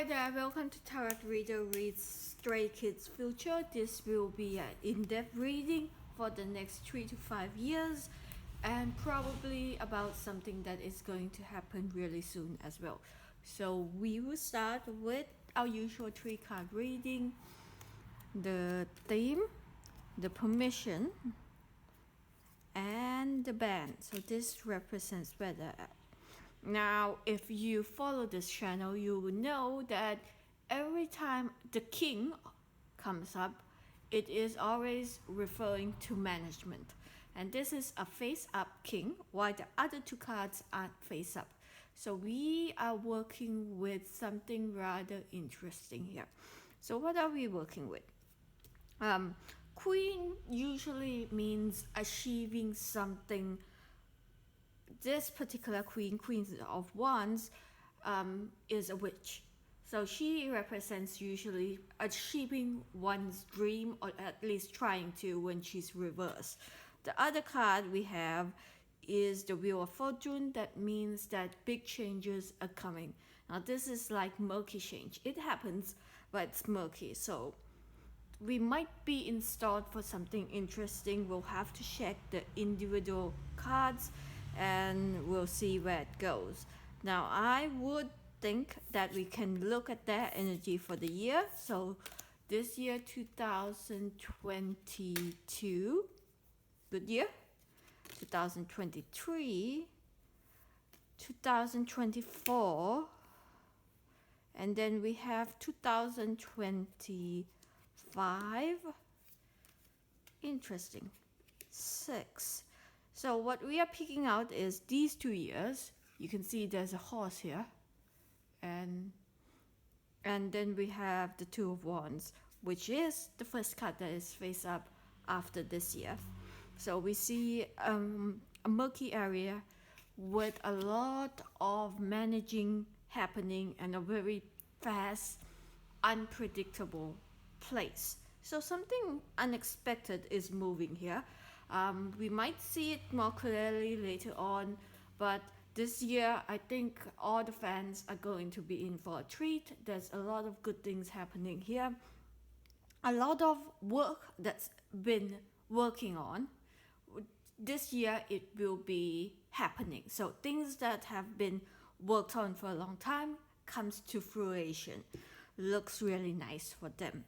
Hi there, welcome to Tarot Reader Reads Stray Kids Future. This will be an in-depth reading for the next 3 to 5 years and probably about something that is going to happen really soon as well. So we will start with our usual 3-card reading, the theme, the permission, and the band. So this represents weather. Now, if you follow this channel, you will know that every time the king comes up, it is always referring to management. And this is a face-up king, while the other 2 cards aren't face-up. So we are working with something rather interesting here. So what are we working with? Queen usually means achieving something. This particular queen of wands, is a witch. So she represents usually achieving one's dream, or at least trying to, when she's reversed. The other card we have is the Wheel of Fortune. That means that big changes are coming. Now this is like murky change. It happens, but it's murky. So we might be installed for something interesting. We'll have to check the individual cards and we'll see where it goes. Now I would think that we can look at that energy for the year. So this year, 2022, good year. 2023, 2024, and then we have 2025. Interesting. 6. So what we are picking out is these 2 years. You can see there's a horse here, and then we have the 2 of Wands, which is the first card that is face up after this year. So we see a murky area with a lot of managing happening and a very fast, unpredictable place. So something unexpected is moving here. We might see it more clearly later on, but this year I think all the fans are going to be in for a treat. There's a lot of good things happening here. A lot of work that's been working on. This year it will be happening. So things that have been worked on for a long time comes to fruition. Looks really nice for them.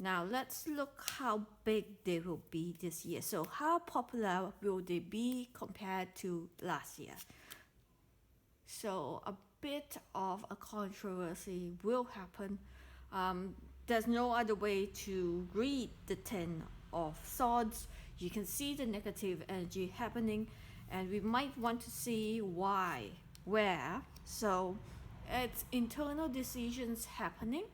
Now let's look how big they will be this year. So how popular will they be compared to last year? So a bit of a controversy will happen. There's no other way to read the 10 of Swords. You can see the negative energy happening, and we might want to see why, where. So it's internal decisions happening.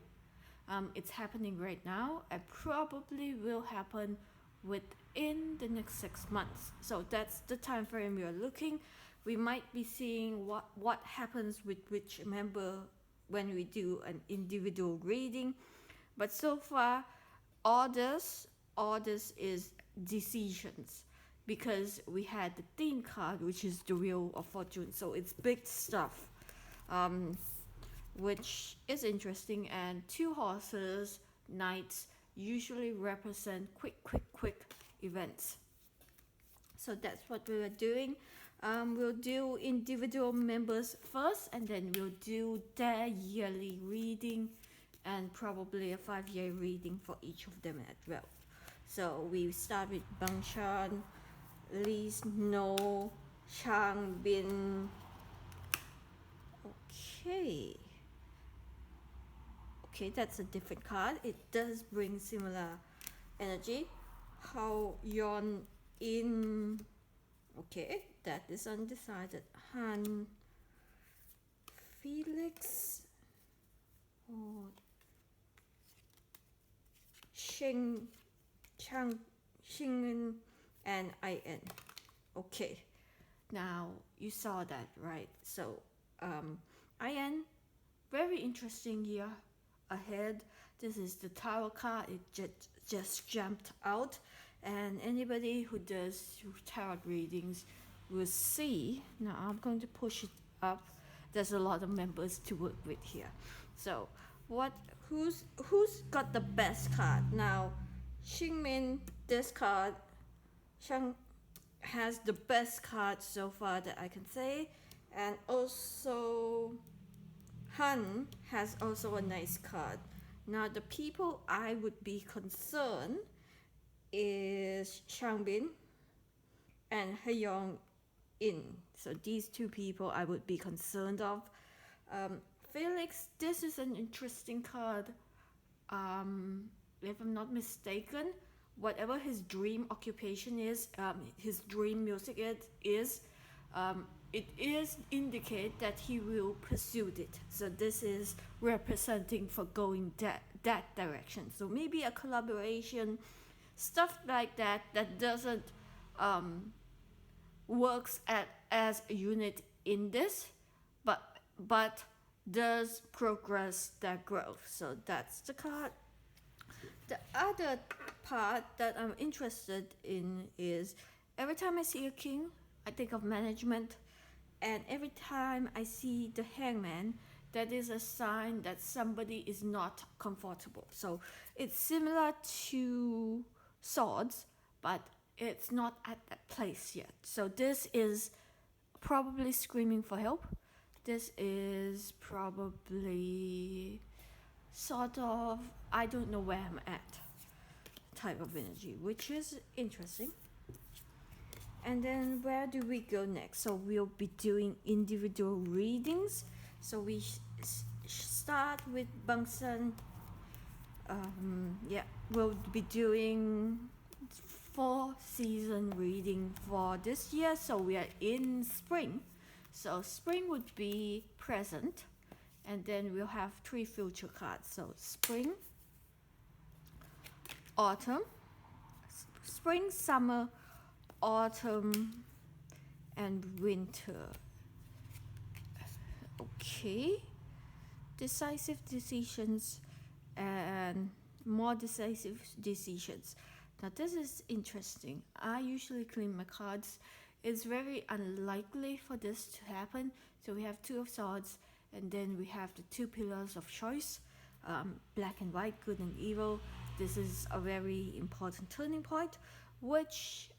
It's happening right now and probably will happen within the next 6 months. So that's the time frame we are looking. We might be seeing what happens with which member when we do an individual reading. But so far, orders is decisions, because we had the theme card, which is the Wheel of Fortune. So it's big stuff. Which is interesting, and 2 horses, knights, usually represent quick events. So that's what we are doing. We'll do individual members first, and then we'll do their yearly reading and probably a 5-year reading for each of them as well. So we start with Bangshan, Lee Snow, Changbin. Okay, that's a different card. It does bring similar energy. Hyunjin. Okay, that is undecided. Han. Felix. Oh. Seungmin and In. Okay, now you saw that, right? So In, very interesting year ahead. This is the Tower card. It just jumped out, and anybody who does tarot readings will see. Now I'm going to push it up. There's a lot of members to work with here. So what who's got the best card now? Seungmin, this card, Shang has the best card so far that I can say, and also Han has also a nice card. Now the people I would be concerned is Changbin and Hyunjin. So these two people I would be concerned of. Felix, this is an interesting card. If I'm not mistaken, whatever his dream occupation is, his dream music it is indicate that he will pursue it. So this is representing for going that direction. So maybe a collaboration, stuff like that that doesn't works as a unit in this, but does progress that growth. So that's the card. The other part that I'm interested in is every time I see a king, I think of management, and every time I see the hangman, that is a sign that somebody is not comfortable. So it's similar to swords, but it's not at that place yet. So this is probably screaming for help. This is probably sort of I don't know where I'm at type of energy, which is interesting. And then where do we go next? So we'll be doing individual readings. So we start with Bangsan. We'll be doing 4-season reading for this year. So we are in spring. So spring would be present, and then we'll have 3 future cards. So spring, autumn, spring, summer, autumn, and winter. Okay, decisive decisions and more decisive decisions. Now this is interesting. I usually clean my cards. It's very unlikely for this to happen. So we have 2 of swords, and then we have the 2 pillars of choice, black and white, good and evil. This is a very important turning point, which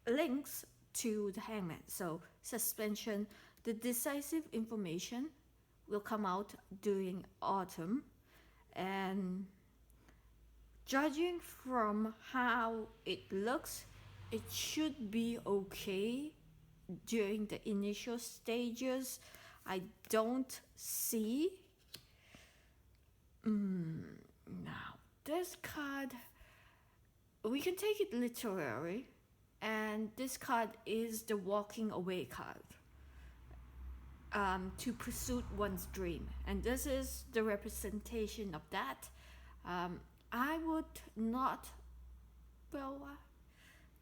links to the hangman. So suspension, the decisive information will come out during autumn, and judging from how it looks, it should be okay during the initial stages. I don't see. Now, this card, we can take it literary, and this card is the walking away card. To pursue one's dream, and this is the representation of that. I would not,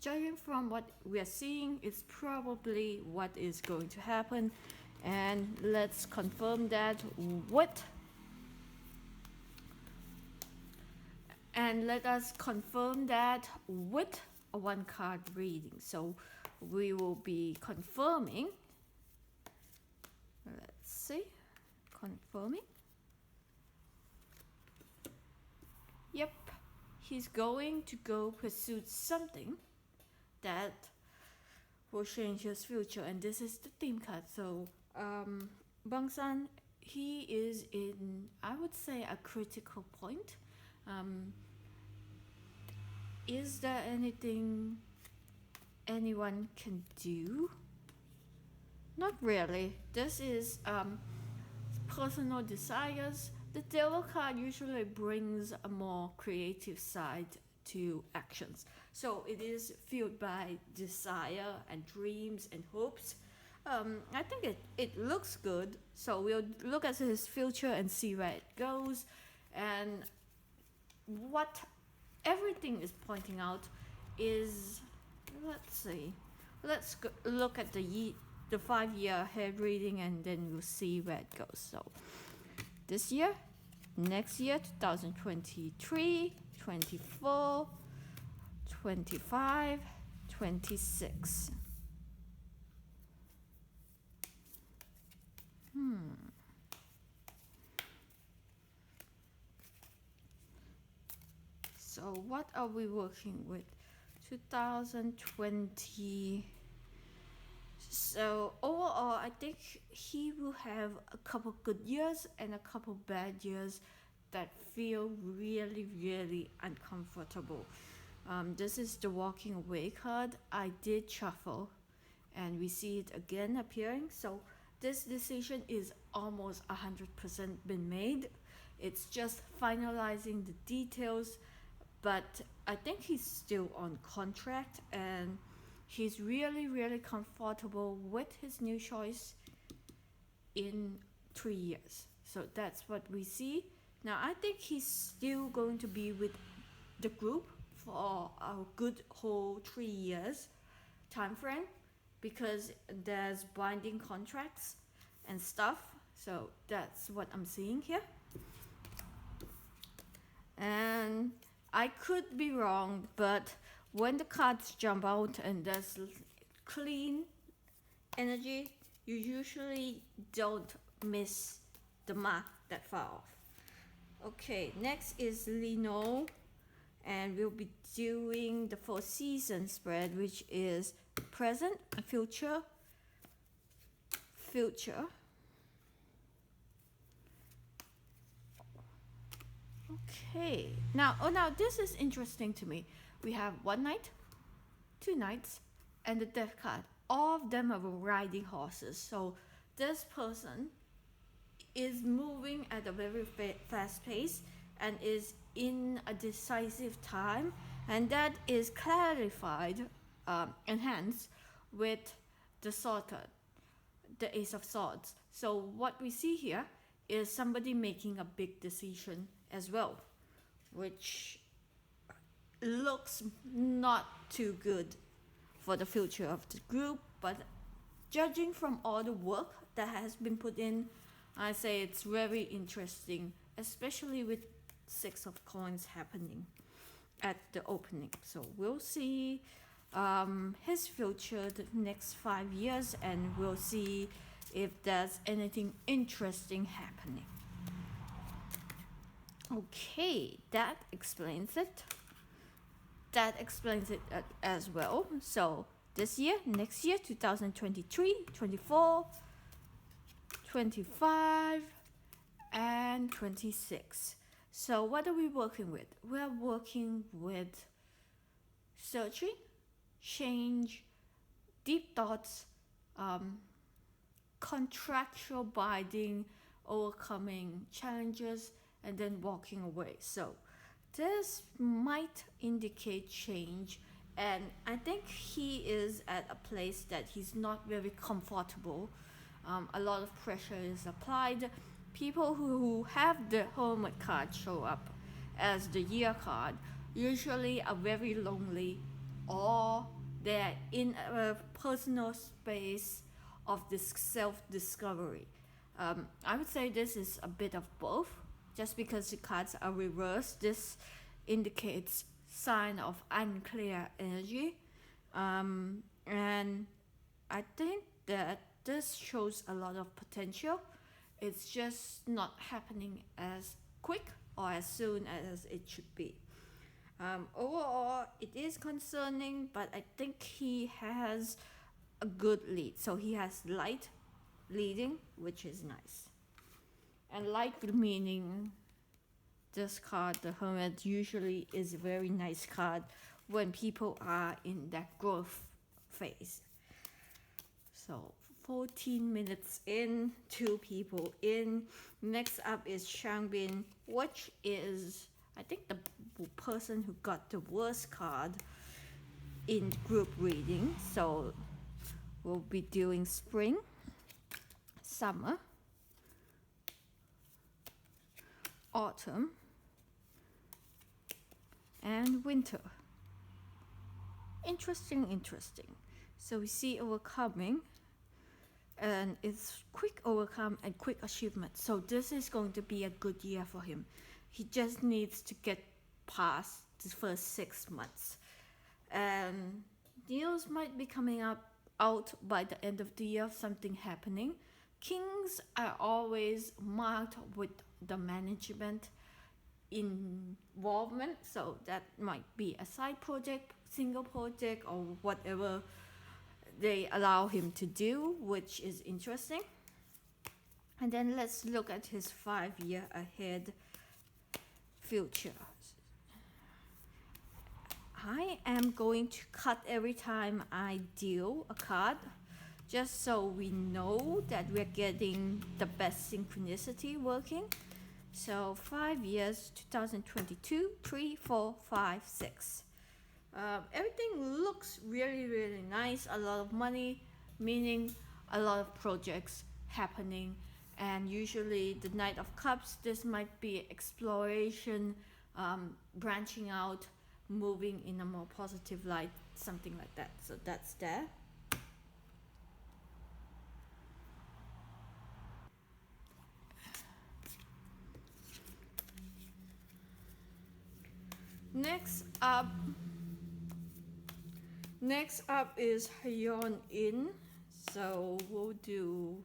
judging from what we are seeing, it's probably what is going to happen, and let's confirm that with, and let us confirm that with a 1 card reading. So we will be confirming. Let's see, confirming. Yep, he's going to go pursue something that will change his future, and this is the theme card. So Bangsan, he is in, I would say, a critical point. Is there anything anyone can do? Not really. This is personal desires. The devil card usually brings a more creative side to actions. So it is fueled by desire and dreams and hopes. I think it looks good. So we'll look at his future and see where it goes. And what everything is pointing out is, let's see, let's look at the 5-year ahead reading, and then we'll see where it goes. So this year, next year, 2023, 24, 25, 26. So what are we working with? 2020. So overall, I think he will have a couple good years and a couple bad years that feel really, really uncomfortable. This is the walking away card. I did shuffle, and we see it again appearing. So this decision is almost 100% been made. It's just finalizing the details, but I think he's still on contract, and he's really, really comfortable with his new choice in 3 years. So that's what we see. Now I think he's still going to be with the group for a good whole 3 years time frame, because there's binding contracts and stuff. So that's what I'm seeing here. And I could be wrong, but when the cards jump out and there's clean energy, you usually don't miss the mark that far off. Okay, next is Lino, and we'll be doing the 4 season spread, which is present, future, future. Okay, now this is interesting to me. We have 1 knight, 2 knights, and the death card. All of them are riding horses. So this person is moving at a very fast pace and is in a decisive time, and that is clarified, enhanced with the sword card, the Ace of Swords. So what we see here is somebody making a big decision as well, which looks not too good for the future of the group, but judging from all the work that has been put in, I say it's very interesting, especially with 6 of coins happening at the opening. So we'll see his future the next 5 years, and we'll see if there's anything interesting happening. Okay, that explains it. That explains it as well. So this year, next year, 2023, 24, 25, and 26. So what are we working with? We're working with searching, change, deep thoughts, contractual binding, overcoming challenges, and then walking away. So this might indicate change, and I think he is at a place that he's not very comfortable. A lot of pressure is applied. People who have the Hermit card show up as the year card usually are very lonely, or they're in a personal space of this self-discovery. I would say this is a bit of both. Just because the cards are reversed, this indicates sign of unclear energy. And I think that this shows a lot of potential. It's just not happening as quick or as soon as it should be. Overall, it is concerning, but I think he has a good lead. So he has light leading, which is nice. And light meaning this card, the Hermit, usually is a very nice card when people are in that growth phase. So 14 minutes in, 2 people in. Next up is Changbin, which is, I think, the person who got the worst card in group reading. So we'll be doing spring, summer, autumn, and winter. Interesting. So we see overcoming, and it's quick overcome and quick achievement. So this is going to be a good year for him. He just needs to get past the first 6 months, and deals might be coming out by the end of the year, something happening. Kings are always marked with the management, involvement, so that might be a side project, single project, or whatever they allow him to do, which is interesting. And then let's look at his 5-year ahead future. I am going to cut every time I deal a card, just so we know that we're getting the best synchronicity working. So 5 years, 2022, 3, 4, 5, 6. Everything looks really, really nice. A lot of money, meaning a lot of projects happening. And usually the Knight of Cups, this might be exploration, branching out, moving in a more positive light, something like that. So that's there. Next up is Hyunjin. So we'll do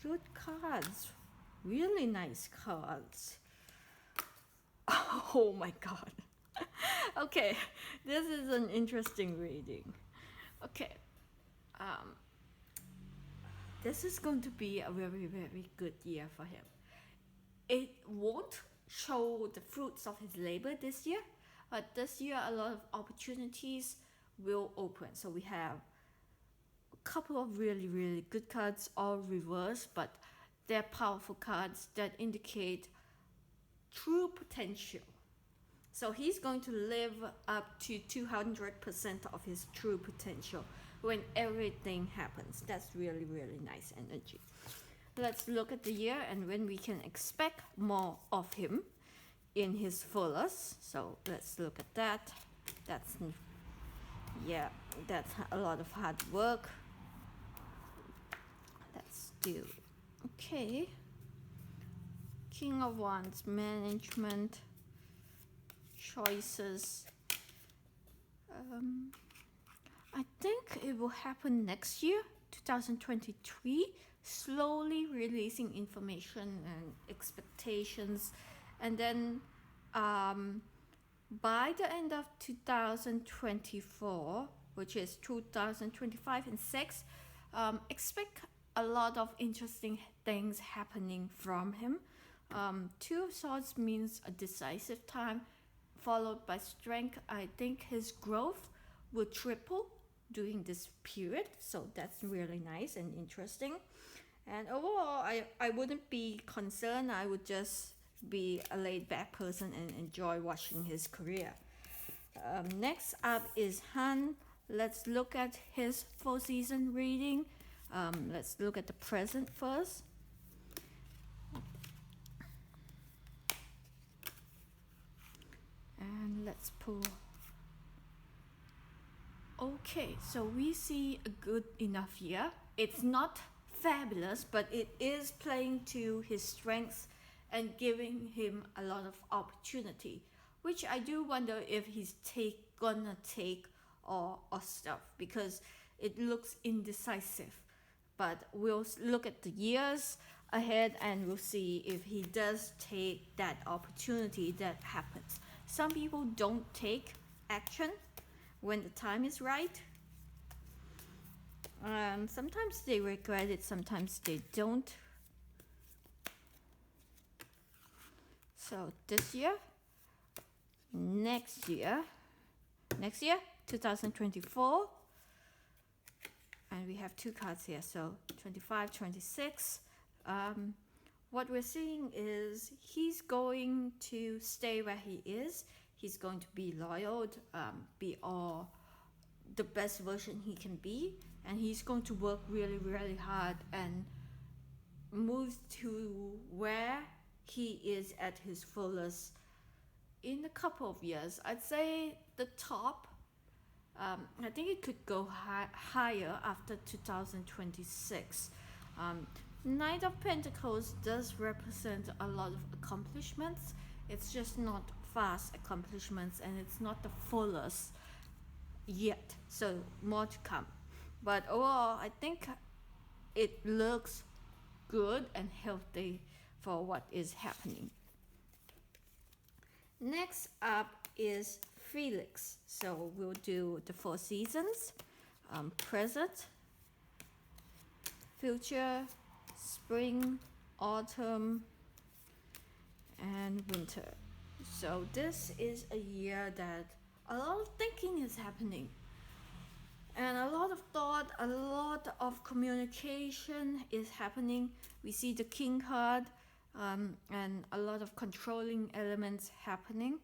good cards, really nice cards. Oh my god. Okay, this is an interesting reading. Okay, this is going to be a very, very good year for him. It won't show the fruits of his labor this year, but this year a lot of opportunities will open. So we have a couple of really, really good cards, all reversed, but they're powerful cards that indicate true potential. So he's going to live up to 200% of his true potential when everything happens. That's really, really nice energy. Let's look at the year and when we can expect more of him in his fullest. So let's look at that. That's a lot of hard work. Let's do, okay. King of Wands, management, choices. I think it will happen next year, 2023. Slowly releasing information and expectations, and then by the end of 2024, which is 2025 and 6, expect a lot of interesting things happening from him. Two of Swords means a decisive time, followed by strength. I think his growth will triple during this period, so that's really nice and interesting. And overall, I wouldn't be concerned. I would just be a laid-back person and enjoy watching his career. Next up is Han. Let's look at his full season reading. Let's look at the present first. And let's pull. Okay, so we see a good enough year. It's not fabulous, but it is playing to his strengths and giving him a lot of opportunity, which I do wonder if he's gonna take or stuff, because it looks indecisive. But we'll look at the years ahead and we'll see if he does take that opportunity that happens. Some people don't take action when the time is right. Sometimes they regret it, sometimes they don't. So this year, next year, 2024, and we have two cards here, so 25, 26. What we're seeing is he's going to stay where he is. He's going to be loyal, be all the best version he can be, and he's going to work really, really hard and move to where he is at his fullest in a couple of years. I'd say the top, I think it could go higher after 2026. Knight of Pentacles does represent a lot of accomplishments. It's just not fast accomplishments, and it's not the fullest yet, so more to come. But overall, I think it looks good and healthy for what is happening. Next up is Felix. So we'll do the 4 seasons, present, future, spring, autumn, and winter. So this is a year that a lot of thinking is happening, and a lot of thought, a lot of communication is happening. We see the king card, and a lot of controlling elements happening.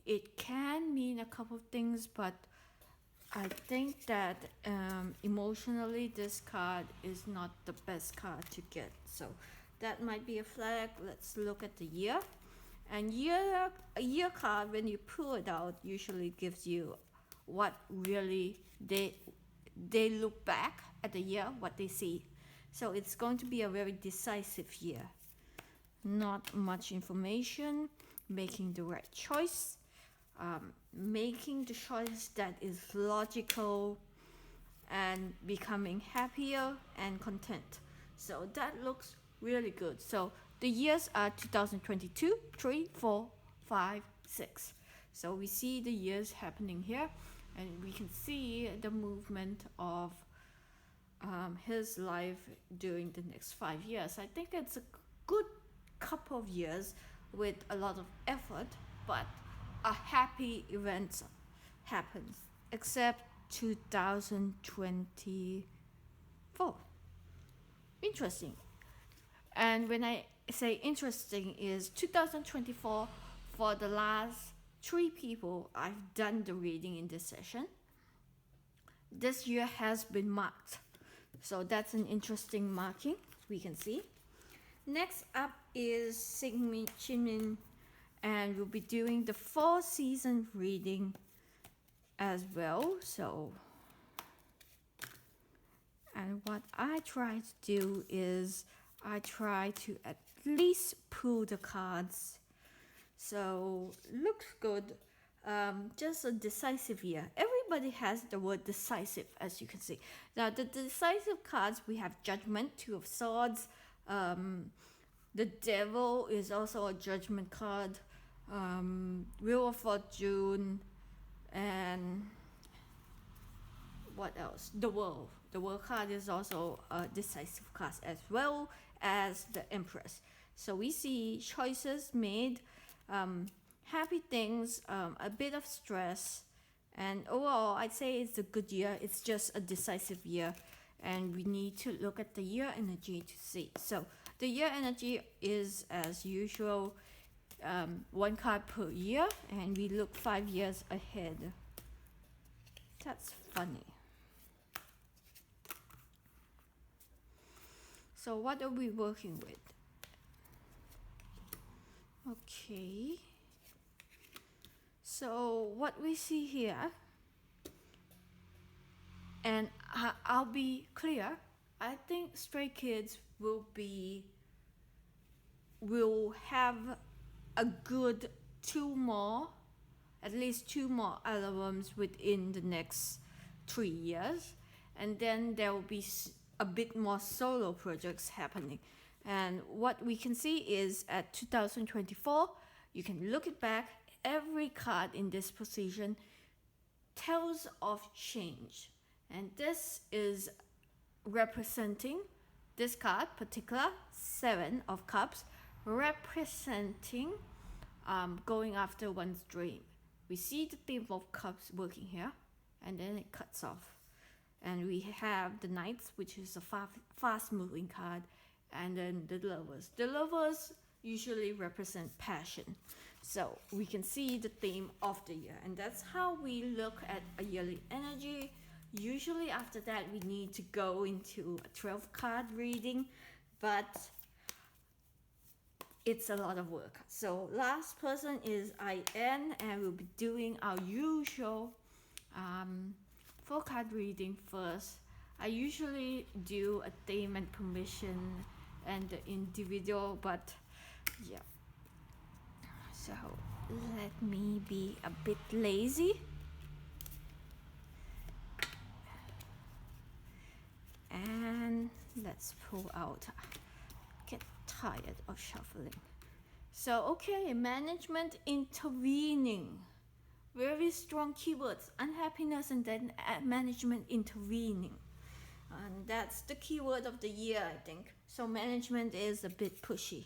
It can mean a couple of things, but I think that emotionally this card is not the best card to get. So that might be a flag. Let's look at the year. And a year card, when you pull it out, usually gives you what really they look back at the year, what they see. So it's going to be a very decisive year. Not much information, making the right choice, making the choice that is logical, and becoming happier and content. So that looks really good. So the years are 2022, 3, 4, 5, 6. So we see the years happening here, and we can see the movement of his life during the next 5 years. I think it's a good couple of years with a lot of effort, but a happy event happens, except 2024. Interesting. And when I say interesting, is 2024 for the last 3 people I've done the reading in this session. This year has been marked. So that's an interesting marking we can see. Next up is Changbin, and we'll be doing the 4 season reading as well. So, and what I try to do is I try to at least pull the cards. So looks good. Just a decisive year. Everybody has the word decisive, as you can see. Now the decisive cards, we have Judgment, 2 of Swords. The Devil is also a judgment card. Wheel of Fortune, and what else? The World. The World card is also a decisive card, as well as the Empress. So we see choices made, happy things, a bit of stress, and overall I'd say it's a good year. It's just a decisive year, and we need to look at the year energy to see. So the year energy is, as usual, 1 card per year, and we look 5 years ahead. That's funny. So what are we working with? Okay. So what we see here, and I'll be clear, I think Stray Kids will have a good 2 more, at least 2 more albums within the next 3 years, and then there will be a bit more solo projects happening. And what we can see is at 2024, you can look it back, every card in this position tells of change, and this is representing this card, particular 7 of Cups, representing going after one's dream. We see the theme of Cups working here, and then it cuts off. And we have the Knights, which is a fast-moving card, and then the Lovers. The Lovers usually represent passion. So we can see the theme of the year, and that's how we look at a yearly energy. Usually after that, we need to go into a 12-card reading, but it's a lot of work. So last person is IN, and we'll be doing our usual 4-card reading first. I usually do a theme and permission and the individual, but yeah. So let me be a bit lazy. And let's pull out. tired of shuffling. So, okay, management intervening. Very strong keywords, unhappiness and then management intervening. And that's the keyword of the year, I think. So management is a bit pushy.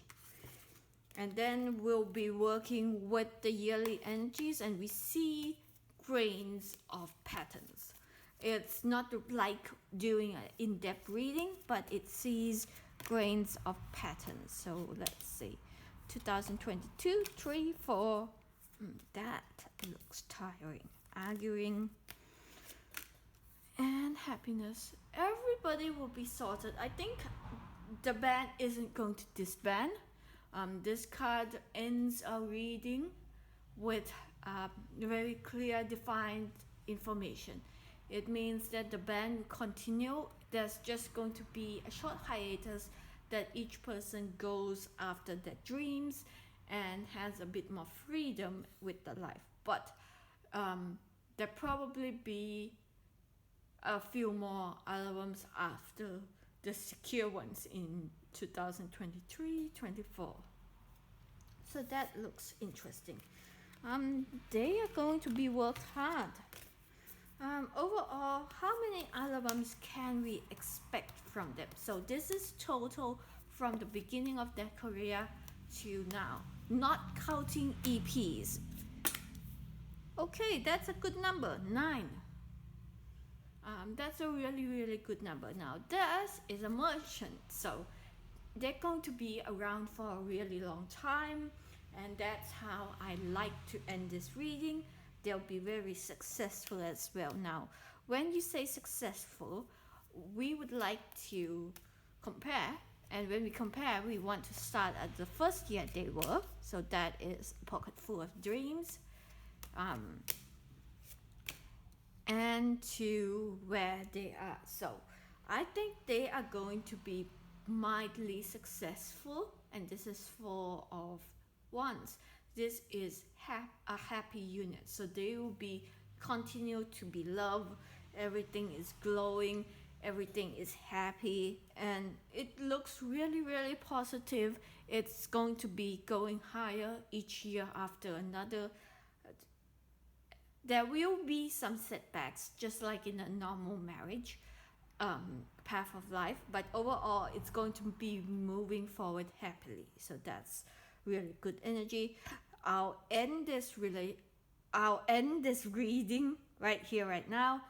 And then we'll be working with the yearly energies and we see grains of patterns. It's not like doing an in-depth reading, but it sees grains of patterns. So let's see. 2022, 3, 4. That looks tiring. Arguing and happiness. Everybody will be sorted. I think the band isn't going to disband. This card ends a reading with very clear, defined information. It means that the band will continue. There's just going to be a short hiatus that each person goes after their dreams and has a bit more freedom with the life. But there probably be a few more albums after the secure ones in 2023-24. So that looks interesting. They are going to be worked hard. Overall, how many albums can we expect from them? So this is total from the beginning of their career to now, not counting EPs. Okay, that's a good number, 9. That's a really, really good number. Now, this is a merchant, so they're going to be around for a really long time, and that's how I like to end this reading. They'll be very successful as well. Now, when you say successful, we would like to compare, and when we compare, we want to start at the first year they were, so that is Pocket Full of Dreams, and to where they are. So I think they are going to be mildly successful, and this is 4 of Wands. This is a happy unit, so they will be continue to be loved. Everything is glowing, everything is happy, and it looks really, really positive. It's going to be going higher each year after another. There will be some setbacks, just like in a normal marriage path of life, but overall it's going to be moving forward happily. So that's really good energy. I'll end this reading right here, right now.